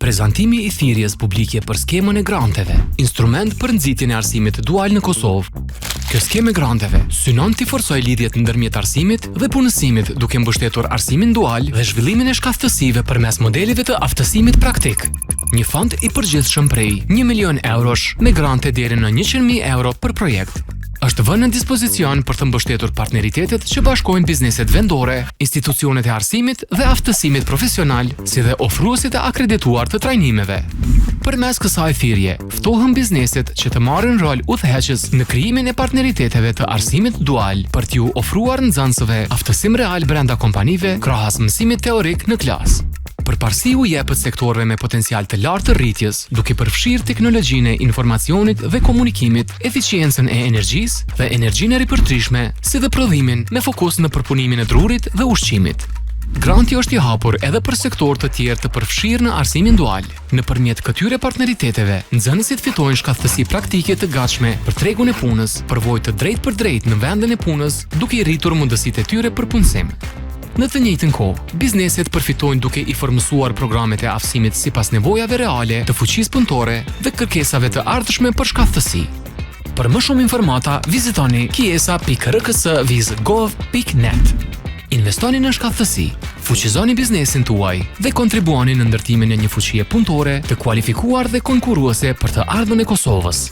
Prezantimi i thirrjes publike për skemën e granteve, instrument për nxitjen e arsimit dual në Kosovë. Kjo skemë e granteve synon të forcojë lidhjet ndërmjet arsimit dhe punësimit duke mbështetur arsimin dual dhe zhvillimin e shkaftësive përmes modeleve të aftësimit praktik. Një fond i përgjithshëm prej 1 milion eurosh me grante deri në 100.000 euro për projekt është vënë në dispozicion për të mbështetur partneritetet që bashkojnë bizneset vendore, institucionet e arsimit dhe aftësimit profesional, si dhe ofruesit e akredituar të trajnimeve. Përmes kësaj thirrje, ftohen bizneset që të marrin rol udhëheqës në krijimin e partneriteteve të arsimit dual për t'ju ofruar nxënësve aftësim real brenda kompanive krahas mësimit teorik në klasë. Përparësi u jepet sektorëve me potencial të lartë të rritjes, duke përfshirë teknologjinë e informacionit dhe komunikimit, eficiencën e energjisë dhe energjinë e ripërtrishme, si dhe prodhimin me fokus në përpunimin e drurit dhe ushqimit. Granti është i hapur edhe për sektor të tjerë të përfshirë në arsimin dual. Nëpërmjet këtyre partneriteteve, nxënësit fitojnë shkaftësi praktike të gatshme për tregun e punës, përvojë të drejtë për drejtë në vendin e punës, duke i rritur mundësitë e tyre për punësim. Në të njëjtën kohë, bizneset përfitojnë duke i formësuar programet e aftësimit sipas nevojave reale të fuqisë punëtore dhe kërkesave të ardhshme për shkaftësi. Për më shumë informata, vizitoni kiesa.rks.viz.gov.net. Investoni në shkaftësi, fuqizoni biznesin tuaj dhe kontribuoni në ndërtimin e një fuqie punëtore të kualifikuar dhe konkurruese për të ardhmen e Kosovës.